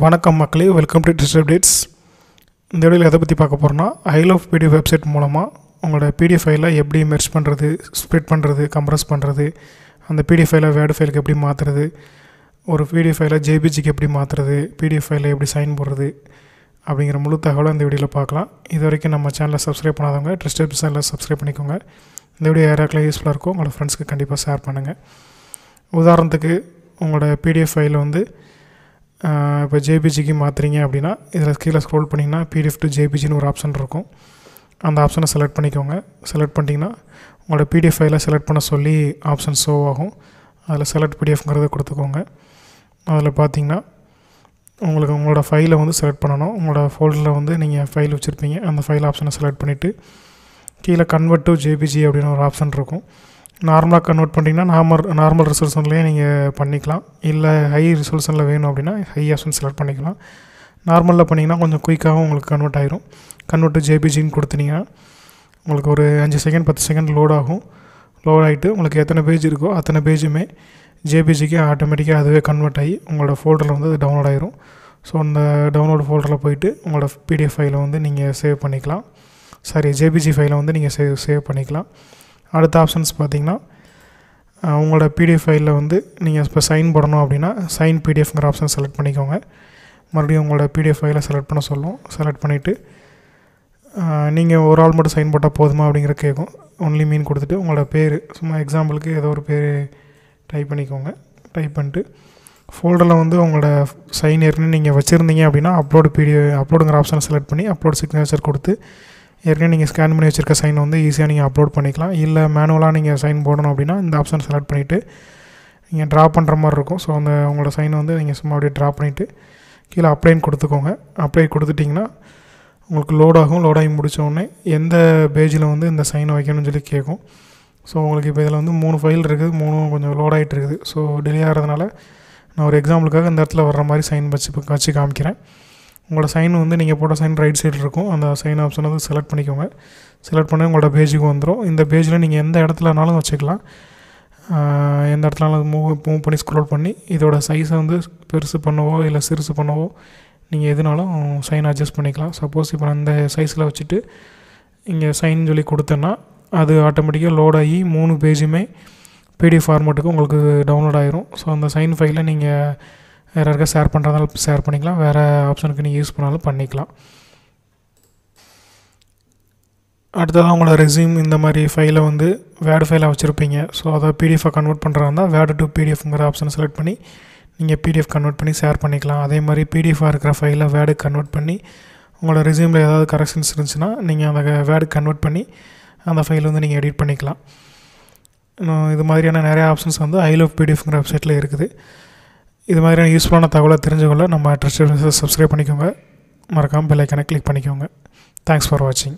வணக்கம் மக்களே, welcome to டிஸ்ட் updates. இந்த வீடியோவில் எதை பற்றி பார்க்க போகிறோன்னா, ஐ லவ் பிடிஎஃப் வெப்சைட் மூலமாக உங்களோட பிடிஎஃப் ஃபைலை எப்படி மெர்ஜ் பண்ணுறது, ஸ்ப்ளிட் பண்ணுறது, கம்ப்ரஸ் பண்ணுறது, அந்த பிடிஎஃப் ஃபைலை வேர்டு ஃபைலுக்கு எப்படி மாற்றுறது, ஒரு பிடிஎஃப் ஃபைலை ஜேபிஜிக்கு எப்படி மாற்றுறது, பிடிஎஃப் ஃபைலை எப்படி சைன் போடுறது அப்படிங்கிற முழு தகவலை இந்த வீடியோவில் பார்க்கலாம். இது வரைக்கும் நம்ம சேனலை சப்ஸ்கிரைப் பண்ணாதவங்க டிஸ்ட் அப்டேட்ஸ் சேனலை சப்ஸ்கிரைப் பண்ணிக்கோங்க. இந்த வீடியோ யாராக்கெல்லாம் யூஸ்ஃபுல்லாக இருக்கும் உங்களோட ஃப்ரெண்ட்ஸ்க்கு கண்டிப்பாக ஷேர் பண்ணுங்கள். உதாரணத்துக்கு உங்களோட பிடிஎஃப் ஃபைலை வந்து இப்போ ஜேபிஜிக்கு மாற்றுறீங்க அப்படின்னா, இதில் கீழே ஸ்க்ரோல் பண்ணிங்கன்னா பிடிஎஃப் டு ஜேபிஜின்னு ஒரு ஆப்ஷன் இருக்கும். அந்த ஆப்ஷனை செலக்ட் பண்ணிக்கோங்க. செலக்ட் பண்ணிட்டீங்கன்னா உங்களோட பிடிஎஃப் ஃபைலை செலக்ட் பண்ண சொல்லி ஆப்ஷன் ஷோ ஆகும். அதில் செலக்ட் பிடிஎஃப்ங்கிறத கொடுத்துக்கோங்க. அதில் பார்த்தீங்கன்னா உங்களுக்கு உங்களோட ஃபைலை வந்து செலக்ட் பண்ணணும். உங்களோட ஃபோல்டரில் வந்து நீங்கள் ஃபைல் வச்சுருப்பீங்க. அந்த ஃபைல் ஆப்ஷனை செலக்ட் பண்ணிவிட்டு கீழே கன்வெர்ட் டு ஜேபிஜி அப்படின்னு ஒரு ஆப்ஷன் இருக்கும். நார்மலாக கன்வெர்ட் பண்ணிங்கன்னா நார்மல் ரெசல்யூஷன்லேயே நீங்கள் பண்ணிக்கலாம். இல்லை ஹை ரெசல்யூஷனில் வேணும் அப்படின்னா ஹை ஆப்ஷன் செலக்ட் பண்ணிக்கலாம். நார்மலில் பண்ணிங்கன்னா கொஞ்சம் குயிக்காகவும் உங்களுக்கு கன்வெர்ட் ஆகிரும். கன்வெர்ட் டு ஜேபிஜின்னு கொடுத்தீங்கன்னா உங்களுக்கு ஒரு 5 செகண்ட் 10 செகண்ட் லோட் ஆகும். லோட் ஆகிட்டு உங்களுக்கு எத்தனை பேஜ் இருக்கோ அத்தனை பேஜுமே ஜேபிஜிக்கு ஆட்டோமேட்டிக்காக அதுவே கன்வெர்ட் ஆகி உங்களோட ஃபோல்டரில் வந்து அது டவுன்லோட் ஆகிரும். ஸோ அந்த டவுன்லோட் ஃபோல்டரில் போயிட்டு உங்களோட பிடிஎஃப் ஃபைலை வந்து நீங்கள் சேவ் பண்ணிக்கலாம். ஜேபிஜி ஃபைலை வந்து நீங்கள் சேவ் பண்ணிக்கலாம். அடுத்த ஆப்ஷன்ஸ் பார்த்திங்கன்னா, உங்களோட பிடிஎஃப் ஃபைலில் வந்து நீங்கள் இப்போ சைன் போடணும் அப்படின்னா சைன் பிடிஎஃப்ங்கிற ஆப்ஷன் செலக்ட் பண்ணிக்கோங்க. மறுபடியும் உங்களோட பிடிஎஃப் ஃபைலை செலக்ட் பண்ண சொல்லும். செலக்ட் பண்ணிவிட்டு நீங்கள் ஒரு ஆள் மட்டும் சைன் போட்டால் போதுமா அப்படிங்கிற கேட்கும். ஒன்லி மீன் கொடுத்துட்டு உங்களோட பேர் சும்மா எக்ஸாம்பிளுக்கு ஏதோ ஒரு பேர் டைப் பண்ணிக்கோங்க. டைப் பண்ணிட்டு ஃபோல்டரில் வந்து உங்களோட சைன் ஏற்கனவே நீங்கள் வச்சுருந்தீங்க அப்படின்னா அப்லோடுங்கிற ஆப்ஷனை செலக்ட் பண்ணி அப்லோட் சிக்னேச்சர் கொடுத்து ஏற்கனவே நீங்கள் ஸ்கேன் பண்ணி வச்சுருக்க சைனை வந்து ஈஸியாக நீங்கள் அப்லோட் பண்ணிக்கலாம். இல்லை மேனுவலாக நீங்கள் சைன் போடணும் அப்படின்னா இந்த ஆப்ஷன் செலக்ட் பண்ணிவிட்டு நீங்கள் ட்ரா பண்ணுற மாதிரி இருக்கும். ஸோ அந்த உங்களோட சைனை வந்து நீங்கள் சும்மா அப்படியே ட்ரா பண்ணிவிட்டு கீழே அப்ளைன்னு கொடுத்துக்கோங்க. அப்ளை கொடுத்துட்டிங்கன்னா உங்களுக்கு லோட் ஆகும். லோட் ஆகி முடித்தோடனே எந்த பேஜில் வந்து இந்த சைனை வைக்கணும்னு சொல்லி கேட்கும். ஸோ உங்களுக்கு இப்போ இதில் வந்து 3 ஃபைல் இருக்குது. 3 கொஞ்சம் லோட் ஆகிட்டு இருக்குது. ஸோ டிலே ஆகிறதுனால நான் ஒரு எக்ஸாம்பிளுக்காக இந்த இடத்துல வர்ற மாதிரி சைன் வச்சு காமிக்கிறேன். உங்களோட சைன் வந்து நீங்கள் போட்ட சைன் ரைட் சைடு இருக்கும். அந்த சைன் ஆப்ஷனை வந்து செலக்ட் பண்ணிக்கோங்க. செலக்ட் பண்ணி உங்களோட பேஜுக்கு வந்துடும். இந்த பேஜில் நீங்கள் எந்த இடத்துலனாலும் வச்சுக்கலாம். எந்த இடத்துலனாலும் மூவ் பண்ணி ஸ்க்ரோல் பண்ணி இதோட சைஸை வந்து பெருசு பண்ணவோ இல்லை சிறுசு பண்ணவோ நீங்கள் எதுனாலும் சைன் அட்ஜஸ்ட் பண்ணிக்கலாம். சப்போஸ் இப்போ நான் இந்த சைஸில் வச்சுட்டு இங்கே சைன் சொல்லி கொடுத்தேன்னா அது ஆட்டோமேட்டிக்காக லோட் ஆகி 3 பேஜுமே பிடிஎஃப் ஃபார்மேட்டுக்கு உங்களுக்கு டவுன்லோட் ஆகிரும். ஸோ அந்த சைன் ஃபைலை நீங்கள் வேறு யாருக்கா ஷேர் பண்ணுறதாலும் ஷேர் பண்ணிக்கலாம். வேறு ஆப்ஷனுக்கு நீங்கள் யூஸ் பண்ணாலும் பண்ணிக்கலாம். அடுத்ததாக உங்களோட ரெஸ்யூம் இந்த மாதிரி ஃபைலை வந்து வேர்டு ஃபைலாக வச்சுருப்பீங்க. ஸோ அதை பிடிஎஃபாக கன்வெர்ட் பண்ணுறதா இருந்தால் வேர்டு டு பிடிஎஃப்ங்கிற ஆப்ஷனை செலக்ட் பண்ணி நீங்கள் பிடிஎஃப் கன்வெர்ட் பண்ணி ஷேர் பண்ணிக்கலாம். அதே மாதிரி பிடிஎஃபாக இருக்கிற ஃபைலை வேர்டு கன்வெர்ட் பண்ணி உங்களோட ரெஸ்யூமில் ஏதாவது கரெக்ஷன்ஸ் இருந்துச்சுன்னா நீங்கள் அந்த வேர்டு கன்வெர்ட் பண்ணி அந்த ஃபைலை வந்து நீங்கள் எடிட் பண்ணிக்கலாம். இது மாதிரியான நிறையா ஆப்ஷன்ஸ் வந்து ஐ லவ் பிடிஎஃப்ங்கிற வெப்சைட்டில் இருக்குது. இது மாதிரியான யூஸ்ஃபுல்லான தகவலை தெரிஞ்சுக்கொள்ள நம்ம டிஸ்ட் அப்டேட்ஸை சப்ஸ்கிரைப் பண்ணிக்கோங்க. மறக்காமல் பெல் ஐக்கானை கிளிக் பண்ணிக்கோங்க. தேங்க்ஸ் ஃபார் வாட்சிங்.